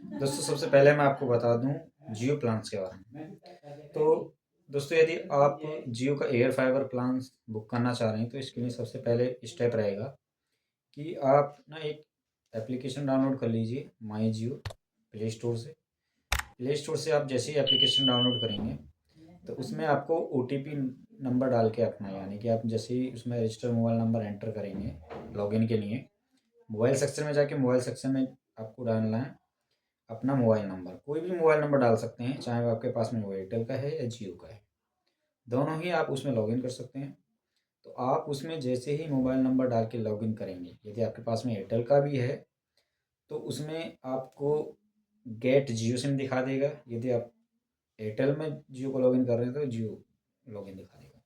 दोस्तों सबसे पहले मैं आपको बता दूं जियो प्लान्स के बारे में। तो दोस्तों यदि आप जियो का एयर फाइबर प्लान्स बुक करना चाह रहे हैं तो इसके लिए सबसे पहले स्टेप रहेगा कि आप ना एक एप्लीकेशन डाउनलोड कर लीजिए माई जियो प्ले स्टोर से। प्ले स्टोर से आप जैसे ही एप्लीकेशन डाउनलोड करेंगे तो उसमें आपको ओटीपी नंबर डाल के रखना है, यानी कि आप जैसे ही उसमें रजिस्टर मोबाइल नंबर एंटर करेंगे लॉगिन के लिए, मोबाइल सेक्शन में जाके मोबाइल सेक्शन में आपको डालना है अपना मोबाइल नंबर। कोई भी मोबाइल नंबर डाल सकते हैं, चाहे वो आपके पास में वो एयरटेल का है या जियो का है, दोनों ही आप उसमें लॉगिन कर सकते हैं। तो आप उसमें जैसे ही मोबाइल नंबर डाल के लॉगिन करेंगे, यदि आपके पास में एयरटेल का भी है तो उसमें आपको गेट जियो सिम दिखा देगा। यदि आप एयरटेल में जियो को लॉगिन कर रहे हैं तो जियो लॉगिन दिखा देगा।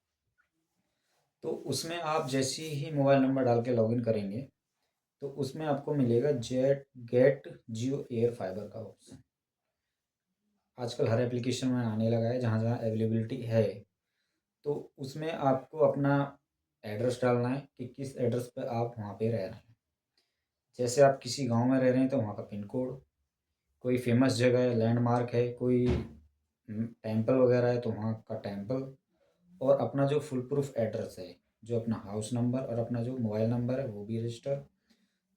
तो उसमें आप जैसे ही मोबाइल नंबर डाल के लॉगिन करेंगे तो उसमें आपको मिलेगा जेट गेट जियो एयर फाइबर का ऑप्शन। आजकल हर एप्लीकेशन में आने लगा है, जहाँ जहाँ अवेलेबिलिटी है। तो उसमें आपको अपना एड्रेस डालना है कि किस एड्रेस पे आप वहाँ पे रह रहे हैं। जैसे आप किसी गांव में रह रहे हैं तो वहाँ का पिन कोड, कोई फेमस जगह है, लैंडमार्क है, कोई टेम्पल वगैरह है तो वहाँ का टेम्पल, और अपना जो फुल प्रूफ एड्रेस है, जो अपना हाउस नंबर और अपना जो मोबाइल नंबर है वो भी रजिस्टर।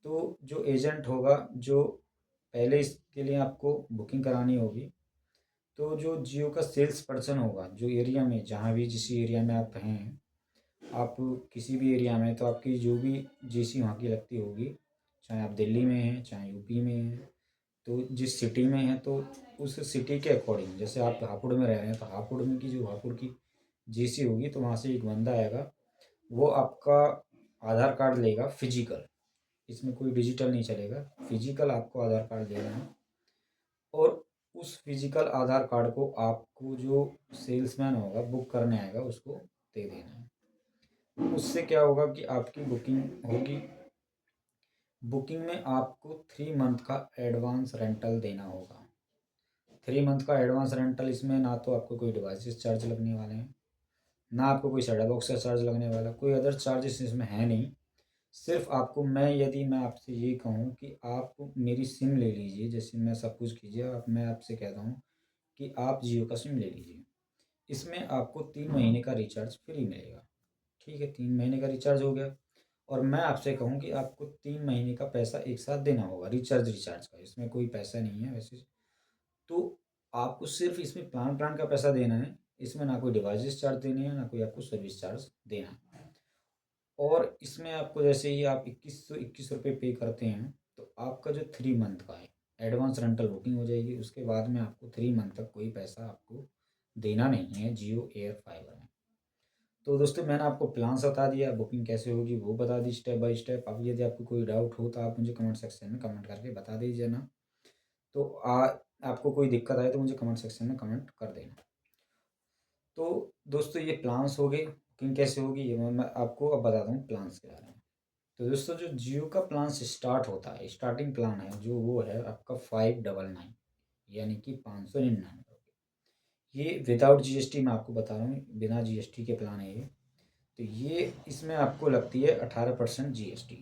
तो जो एजेंट होगा, जो पहले इसके लिए आपको बुकिंग करानी होगी, तो जो जियो का सेल्स पर्सन होगा, जो एरिया में जहाँ भी जिस एरिया में आप हैं, आप किसी भी एरिया में, तो आपकी जो भी जीसी वहाँ की लगती होगी, चाहे आप दिल्ली में हैं चाहे यूपी में हैं, तो जिस सिटी में हैं तो उस सिटी के अकॉर्डिंग, जैसे आप हापुड़ में रह रहे हैं तो हापुड़ में की जो हापुड़ की जीसी होगी तो वहाँ से एक बंदा आएगा, वो आपका आधार कार्ड लेगा फिजिकल, इसमें कोई डिजिटल नहीं चलेगा, फिजिकल आपको आधार कार्ड लेना है। और उस फिजिकल आधार कार्ड को आपको जो सेल्समैन होगा बुक करने आएगा उसको दे देना है। उससे क्या होगा कि आपकी बुकिंग होगी। बुकिंग में आपको 3 मंथ का एडवांस रेंटल देना होगा। 3 मंथ का एडवांस रेंटल, इसमें ना तो आपको कोई डिवाइसेस चार्ज लगने वाले हैं, ना आपको कोई सेटअप बॉक्स का चार्ज लगने वाला, कोई अदर चार्जेस इसमें है नहीं। सिर्फ आपको यदि मैं आपसे ये कहूँ कि आप मेरी सिम ले लीजिए, जैसे मैं सपोज कीजिए मैं आपसे कहता हूँ कि आप जियो का सिम ले लीजिए, इसमें आपको 3 महीने का रिचार्ज फ्री मिलेगा। ठीक है, 3 महीने का रिचार्ज हो गया। और मैं आपसे कहूँ कि आपको 3 महीने का पैसा एक साथ देना होगा, रिचार्ज का, इसमें कोई पैसा नहीं है वैसे। तो आपको सिर्फ इसमें प्लान प्लान का पैसा देना है, इसमें ना कोई डिवाइसेस चार्ज देने हैं, ना कोई आपको सर्विस चार्ज देना है। और इसमें आपको जैसे ही आप 2121 रुपये पे करते हैं तो आपका जो 3 मंथ का है एडवांस रेंटल बुकिंग हो जाएगी। उसके बाद में आपको 3 मंथ तक कोई पैसा आपको देना नहीं है जियो एयर फाइबर में। तो दोस्तों मैंने आपको प्लान्स बता दिया, बुकिंग कैसे होगी वो बता दी स्टेप बाय स्टेप। अब यदि आपको कोई डाउट हो तो आप मुझे कमेंट सेक्शन में कमेंट करके बता दीजिए ना। तो आपको कोई दिक्कत आए तो मुझे कमेंट सेक्शन में कमेंट कर देना। तो दोस्तों ये प्लान्स हो गए, बुकिंग कैसे होगी ये मैं आपको अब बताता हूँ प्लान्स के बारे में। तो दोस्तों जो जियो का प्लान स्टार्ट होता है, स्टार्टिंग प्लान है जो, वो है आपका 599, यानी कि 599। ये विदाउट जीएसटी मैं आपको बता रहा हूँ, बिना जीएसटी के प्लान है ये। तो ये इसमें आपको लगती है 18% जीएसटी।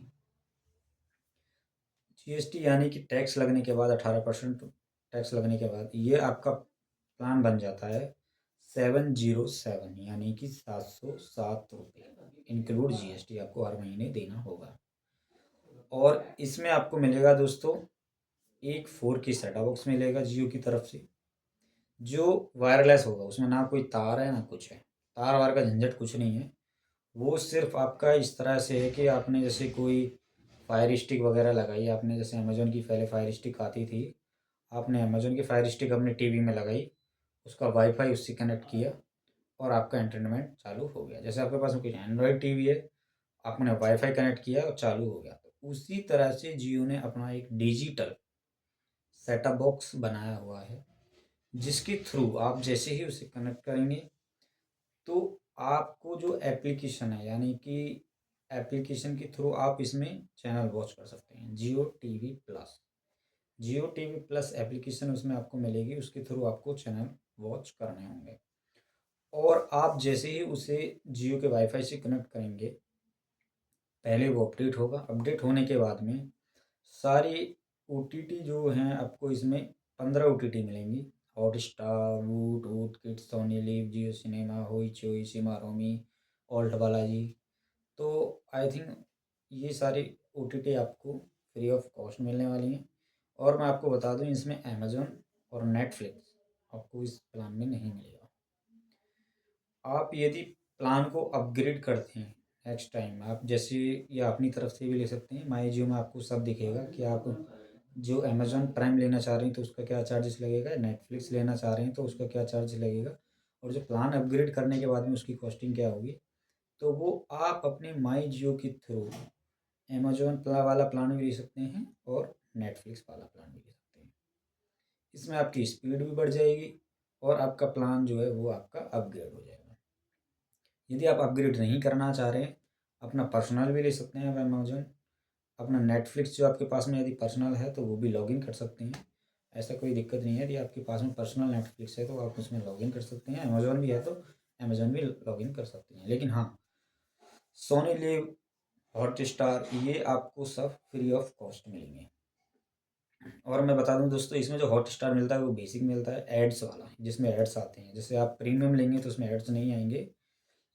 जीएसटी यानी कि टैक्स लगने के बाद 18% टैक्स लगने के बाद ये आपका प्लान बन जाता है 707, यानी कि 707 रुपये इंक्लूड जीएसटी आपको हर महीने देना होगा। और इसमें आपको मिलेगा दोस्तों एक 4 की सेटअप बॉक्स मिलेगा जियो की तरफ से, जो वायरलेस होगा, उसमें ना कोई तार है ना कुछ है, तार वार का झंझट कुछ नहीं है। वो सिर्फ आपका इस तरह से है कि आपने जैसे कोई फायर स्टिक वगैरह लगाई, आपने जैसे अमेजोन की पहले फायर स्टिक आती थी, आपने अमेजोन की फायर स्टिक अपने टीवी में लगाई, उसका वाईफाई उससे कनेक्ट किया और आपका एंटरटेनमेंट चालू हो गया। जैसे आपके पास में कुछ एंड्रॉयड टीवी है, आपने वाईफाई कनेक्ट किया और चालू हो गया। तो उसी तरह से जियो ने अपना एक डिजिटल सेटअप बॉक्स बनाया हुआ है, जिसके थ्रू आप जैसे ही उसे कनेक्ट करेंगे तो आपको जो एप्लीकेशन है, यानी कि एप्लीकेशन के थ्रू आप इसमें चैनल वॉच कर सकते हैं, जियो टीवी प्लस। जियो टीवी प्लस एप्लीकेशन उसमें आपको मिलेगी, उसके थ्रू आपको चैनल वॉच करने होंगे। और आप जैसे ही उसे जियो के वाईफाई से कनेक्ट करेंगे, पहले वो अपडेट होगा, अपडेट होने के बाद में सारी OTT जो हैं आपको इसमें 15 OTT मिलेंगी। हॉटस्टार, वूट वूट किड्स, सोनी लिव, जियो सिनेमा, होइचोई, सिमारोमी, ऑल्ट बालाजी। तो आई थिंक ये सारी OTT आपको फ्री ऑफ कॉस्ट मिलने वाली हैं। और मैं आपको बता दूं, इसमें अमेज़न और नेटफ्लिक्स आपको इस प्लान में नहीं मिलेगा। आप यदि प्लान को अपग्रेड करते हैं नेक्स्ट टाइम, आप जैसे या अपनी तरफ से भी ले सकते हैं। माई जियो में आपको सब दिखेगा कि आप जो अमेज़न प्राइम लेना चाह रहे हैं तो उसका क्या चार्जेस लगेगा, नेटफ्लिक्स लेना चाह रहे हैं तो उसका क्या चार्ज लगेगा, और जो प्लान अपग्रेड करने के बाद में उसकी कॉस्टिंग क्या होगी। तो वो आप अपने माई जियो के थ्रू अमेज़न वाला प्लान भी ले सकते हैं और नेटफ्लिक्स वाला प्लान भी ले सकते हैं। इसमें आपकी स्पीड भी बढ़ जाएगी और आपका प्लान जो है वो आपका अपग्रेड हो जाएगा। यदि आप अपग्रेड नहीं करना चाह रहे हैं, अपना पर्सनल भी ले सकते हैं आप अमेज़न। अपना नेटफ्लिक्स जो आपके पास में यदि पर्सनल है तो वो भी लॉगिन कर सकते हैं। ऐसा कोई दिक्कत नहीं है। यदि आपके पास में पर्सनल नेटफ्लिक्स है तो आप उसमें लॉगिन कर सकते हैं। अमेज़न भी है तो अमेज़न भी लॉगिन कर सकते हैं। लेकिन हाँ, सोनी लिव, हॉटस्टार ये आपको सब फ्री ऑफ कॉस्ट मिलेंगे। और मैं बता दूं दोस्तों, इसमें जो हॉटस्टार मिलता है वो बेसिक मिलता है, एड्स वाला, जिसमें एड्स आते हैं। जैसे आप प्रीमियम लेंगे तो उसमें एड्स नहीं आएंगे।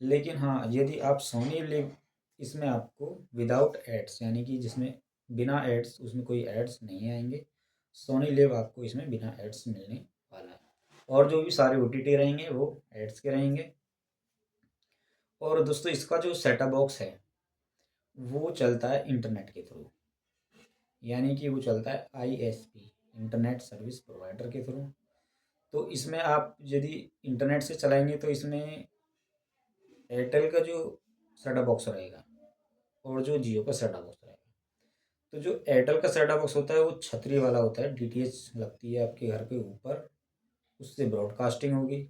लेकिन हाँ, यदि आप सोनी लिव, इसमें आपको विदाउट एड्स, यानी कि जिसमें बिना एड्स, उसमें कोई एड्स नहीं आएंगे। सोनी लिव आपको इसमें बिना एड्स मिलने वाला है। और जो भी सारे OTT रहेंगे वो एड्स के रहेंगे। और दोस्तों, इसका जो सेटअप बॉक्स है वो चलता है इंटरनेट के थ्रू, यानी कि वो चलता है ISP, इंटरनेट सर्विस प्रोवाइडर के थ्रू। तो इसमें आप यदि इंटरनेट से चलाएंगे तो इसमें एयरटेल का जो सेटअप बॉक्स रहेगा और जो जियो का सेटअप बॉक्स रहेगा। तो जो एयरटेल का सेटअप बॉक्स होता है वो छतरी वाला होता है, DTH लगती है आपके घर के ऊपर, उससे ब्रॉडकास्टिंग होगी।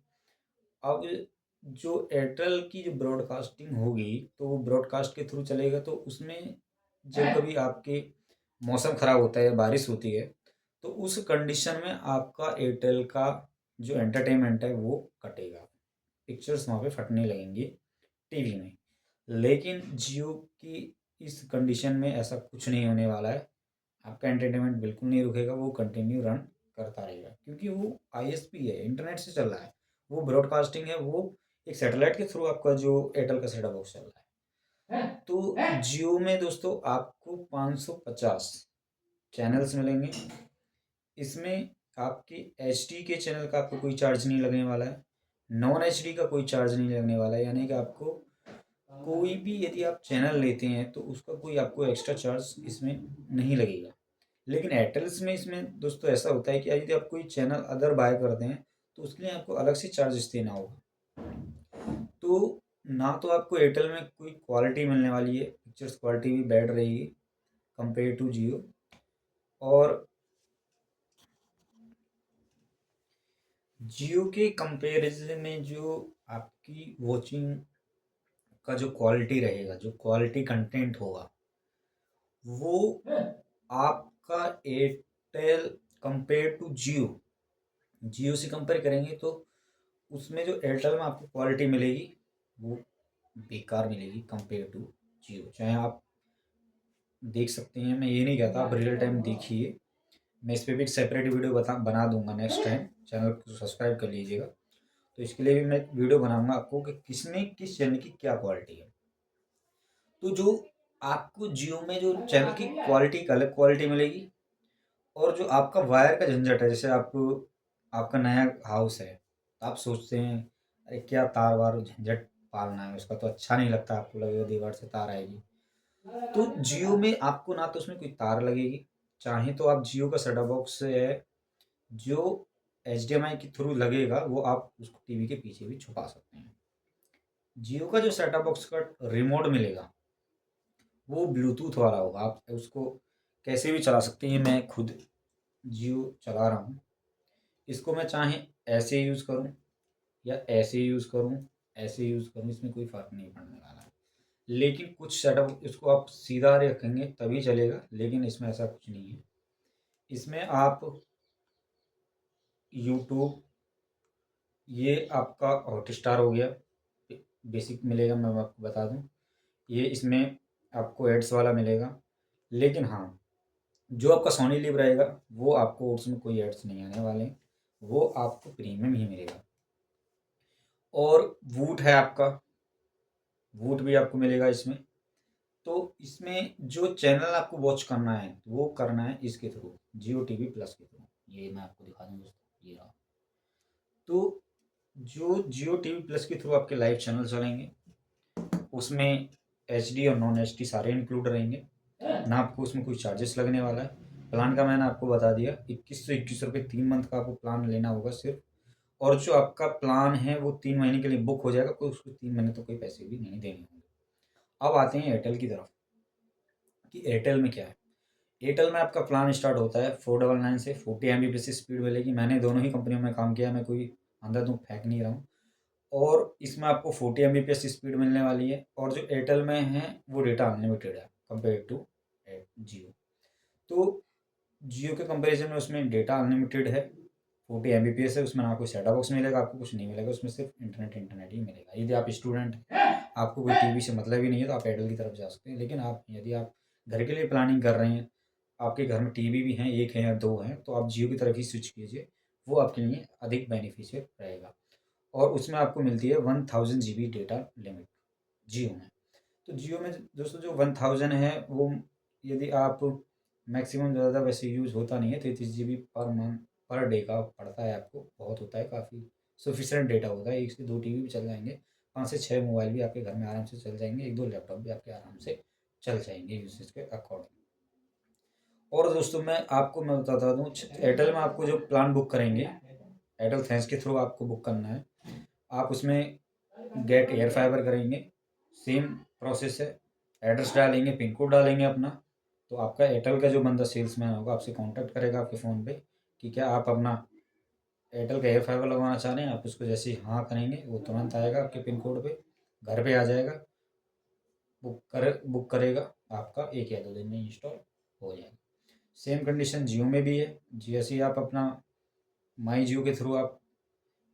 अब जो एयरटेल की जो ब्रॉडकास्टिंग होगी तो वो ब्रॉडकास्ट के थ्रू चलेगा। तो उसमें जब कभी आपके मौसम ख़राब होता है या बारिश होती है तो उस कंडीशन में आपका एयरटेल का जो एंटरटेनमेंट है वो कटेगा, पिक्चर्स वहाँ पे फटने लगेंगी टीवी में। लेकिन जियो की इस कंडीशन में ऐसा कुछ नहीं होने वाला है। आपका एंटरटेनमेंट बिल्कुल नहीं रुकेगा, वो कंटिन्यू रन करता रहेगा, क्योंकि वो ISP है, इंटरनेट से चल रहा है। वो ब्रॉडकास्टिंग है, वो एक सैटेलाइट के थ्रू आपका जो एयरटेल का सेटअप बॉक्स चल रहा है। तो जियो में दोस्तों आपको 550 चैनल्स मिलेंगे। इसमें आपके HD के चैनल का आपको कोई चार्ज नहीं लगने वाला है, नॉन HD का कोई चार्ज नहीं लगने वाला है। यानी कि आपको कोई भी यदि आप चैनल लेते हैं तो उसका कोई आपको एक्स्ट्रा चार्ज इसमें नहीं लगेगा। लेकिन एयरटेल्स में इसमें दोस्तों ऐसा होता है कि यदि आप कोई चैनल अदर बाय करते हैं तो उसके लिए आपको अलग से चार्जेस देना होगा। तो ना तो आपको एयरटेल में कोई क्वालिटी मिलने वाली है, पिक्चर्स क्वालिटी भी बैड रहेगी कंपेयर टू जियो। और जियो के कंपैरिजन में जो आपकी वॉचिंग का जो क्वालिटी रहेगा, जो क्वालिटी कंटेंट होगा, वो आपका एयरटेल कंपेयर टू जियो, जियो से कंपेयर करेंगे तो उसमें जो एयरटेल में आपको क्वालिटी मिलेगी वो बेकार मिलेगी कंपेयर टू जियो। चाहे आप देख सकते हैं, मैं ये नहीं कहता, आप रियल टाइम देखिए। मैं इस पे भी एक सेपरेट वीडियो बना दूंगा नेक्स्ट टाइम। चैनल को सब्सक्राइब कर लीजिएगा। तो इसके लिए भी मैं एक वीडियो बनाऊंगा आपको कि किसमें किस चैनल की क्या क्वालिटी है। तो जो आपको जियो में जो चैनल की क्वालिटी का अलग क्वालिटी मिलेगी, और जो आपका वायर का झंझट है, जैसे आपको आपका नया हाउस है तो आप सोचते हैं अरे क्या तार वार झंझट पालना है, उसका तो अच्छा नहीं लगता, आपको लगेगा दीवार से तार आएगी। तो जियो में आपको ना तो उसमें कोई तार लगेगी, चाहे तो आप जियो का सेटअप बॉक्स है जो HDMI के थ्रू लगेगा वो आप उसको टीवी के पीछे भी छुपा सकते हैं। जियो का जो सेटअप बॉक्स का रिमोट मिलेगा वो ब्लूटूथ वाला होगा, आप उसको कैसे भी चला सकते हैं। मैं खुद जियो चला रहा हूँ, इसको मैं चाहे ऐसे यूज़ करूँ या ऐसे यूज़ करूँ, ऐसे यूज़ करूँ, इसमें कोई फ़र्क नहीं पड़ने वाला है। लेकिन कुछ सेटअप इसको आप सीधा रखेंगे तभी चलेगा, लेकिन इसमें ऐसा कुछ नहीं है। इसमें आप यूट्यूब, ये आपका हॉटस्टार हो गया, बेसिक मिलेगा, मैं आपको बता दूं। ये इसमें आपको एड्स वाला मिलेगा। लेकिन हाँ, जो आपका सोनी लिव रहेगा वो आपको उसमें कोई एड्स नहीं आने वाले हैं, वो आपको प्रीमियम ही मिलेगा। और वूट है आपका, वूट भी आपको मिलेगा इसमें। तो इसमें जो चैनल आपको वॉच करना है वो करना है इसके थ्रू, जियो टीवी प्लस के थ्रू। ये मैं आपको दिखा दूँ दोस्तों, ये रहा। तो जो जियो टीवी प्लस के थ्रू आपके लाइव चैनल चलेंगे उसमें एचडी और नॉन एचडी सारे इंक्लूड रहेंगे, ना आपको उसमें कोई चार्जेस लगने वाला है। प्लान का मैंने आपको बता दिया, 21 से 21 रुपये 3 मंथ का आपको प्लान लेना होगा सिर्फ। और जो आपका प्लान है वो 3 महीने के लिए बुक हो जाएगा, कोई उसको 3 महीने तो कोई पैसे भी नहीं देने होंगे। अब आते हैं एयरटेल की तरफ कि एयरटेल में क्या है। एयरटेल में आपका प्लान स्टार्ट होता है 499 से, 40 MB की स्पीड मिलेगी। मैंने दोनों ही कंपनियों में काम किया, मैं कोई अंधाधुंध फेंक नहीं रहा हूँ। और इसमें आपको 40 MB स्पीड मिलने वाली है। और जो एयरटेल में है वो डेटा अनलिमिटेड है कंपेयर टू जियो। तो जियो के कंपैरिजन में उसमें डेटा अनलिमिटेड है, 40 MB है। उसमें ना कोई सेटअप बॉक्स मिलेगा आपको, कुछ नहीं मिलेगा उसमें, सिर्फ इंटरनेट ही मिलेगा। यदि आप स्टूडेंट हैं, आपको कोई टीवी से मतलब ही नहीं है, तो आप एयरटेल की तरफ जा सकते हैं। लेकिन आप यदि आप घर के लिए प्लानिंग कर रहे हैं, आपके घर में टीवी भी हैं, एक है या दो हैं, तो आप जियो की तरफ ही स्विच कीजिए, वो आपके लिए अधिक बेनिफिशियल रहेगा। और उसमें आपको मिलती है 1000 GB डेटा लिमिट जियो में। तो जियो में दोस्तों जो 1000 है वो, यदि आप मैक्सिमम ज़्यादा वैसे यूज़ होता नहीं है, 33 GB per month per day का पड़ता है आपको, बहुत होता है, काफ़ी सफिशिएंट डेटा होता है। 1 से 2 टीवी भी चल जाएंगे, 5 से 6 मोबाइल भी आपके घर में आराम से चल जाएंगे, 1 2 लैपटॉप भी आपके आराम से चल जाएंगे यूसेज के अकॉर्डिंग। और दोस्तों मैं बताता दूँ, एयरटेल में आपको जो प्लान बुक करेंगे, एयरटेल थैंक्स के थ्रू आपको बुक करना है। आप उसमें गेट एयर फाइबर करेंगे, सेम प्रोसेस है। एड्रेस डालेंगे, पिन कोड डालेंगे अपना, तो आपका एयरटेल का जो बंदा सेल्समैन होगा आपसे कांटेक्ट करेगा आपके फ़ोन पे कि क्या आप अपना एयरटेल का एयर फाइबर लगवाना चाह रहे हैं। आप उसको जैसे ही हाँ करेंगे वो तुरंत आएगा आपके पिन कोड पे, घर पे आ जाएगा, बुक करेगा, आपका 1 या 2 दिन में इंस्टॉल हो जाएगा। सेम कंडीशन जियो में भी है। जैसे ही आप अपना माई जियो के थ्रू आप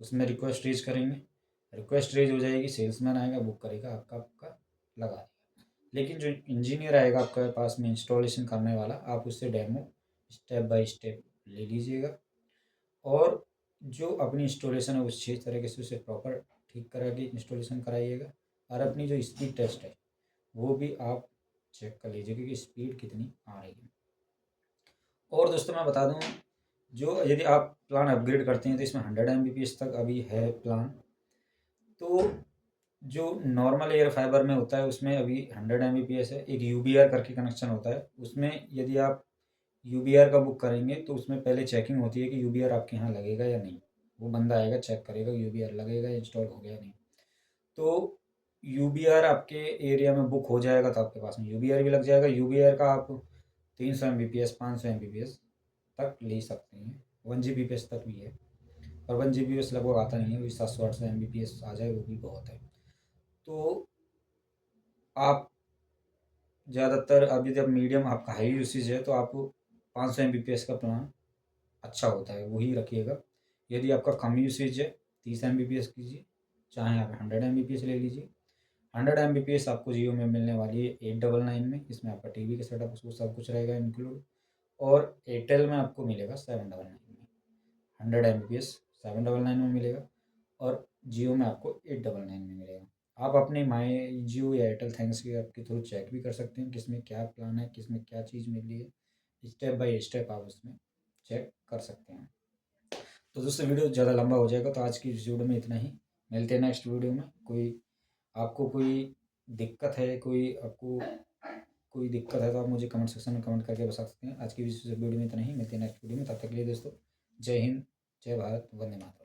उसमें रिक्वेस्ट रेज करेंगे, रिक्वेस्ट रेज हो जाएगी, सेल्समैन आएगा, बुक करेगा, आपका आपका लगा देगा। लेकिन जो इंजीनियर आएगा आपके पास में इंस्टॉलेशन करने वाला, आप उससे डेमो स्टेप बाय स्टेप ले लीजिएगा। और जो अपनी इंस्टॉलेशन है उस अच्छी तरीके से उसे प्रॉपर ठीक करा के इंस्टॉलेशन कराइएगा। और अपनी जो स्पीड टेस्ट है वो भी आप चेक कर लीजिएगा कि स्पीड कितनी आ रही है। और दोस्तों मैं बता दूं, जो यदि आप प्लान अपग्रेड करते हैं तो इसमें 100 MB तक अभी है प्लान। तो जो नॉर्मल एयर फाइबर में होता है उसमें अभी 100 MB है। एक यूबीआर करके कनेक्शन होता है, उसमें यदि आप यूबीआर का बुक करेंगे तो उसमें पहले चेकिंग होती है कि यूबीआर आपके यहाँ लगेगा या नहीं। वो बंदा आएगा, चेक करेगा यूबीआर लगेगा, इंस्टॉल हो गया नहीं। तो यूबीआर आपके एरिया में बुक हो जाएगा तो आपके पास में यूबीआर भी लग जाएगा। यूबीआर का आप 300 MB 500 MB तक ले सकते हैं, 1 GB तक भी है। और 1 GB लगभग आता नहीं है, वही 700 800 MB आ जाए वो भी बहुत है। तो आप ज़्यादातर अभी जब मीडियम आपका हाई यूसेज है तो आप 500 MB का प्लान अच्छा होता है वही रखिएगा। यदि आपका कम यूसेज है 30 MB कीजिए, चाहे आप 100 MB ले लीजिए। 100 MB आपको जियो में मिलने वाली है 899 में। इसमें आपका टीवी का सेटअप उसको सब कुछ रहेगा इंक्लूड। और एयरटेल में आपको मिलेगा 799 में। 100 MB 799 में मिलेगा, और जियो में आपको 899 में मिलेगा। आप अपने माई जियो या एयरटेल थैंक्स के आपके थ्रू चेक भी कर सकते हैं किसमें क्या प्लान है, किसमें क्या चीज़ मिल रही है। स्टेप बाय स्टेप आप उसमें चेक कर सकते हैं। तो दोस्तों वीडियो ज़्यादा लंबा हो जाएगा, तो आज की इस वीडियो में इतना ही। मिलते हैं नेक्स्ट वीडियो में। आपको कोई दिक्कत है, कोई दिक्कत है तो आप मुझे कमेंट सेक्शन में कमेंट करके बता सकते हैं। आज की इस वीडियो में इतना ही। मिलते हैं नेक्स्ट वीडियो में, तब तक के लिए दोस्तों जय हिंद, जय भारत, वंदे मातरम।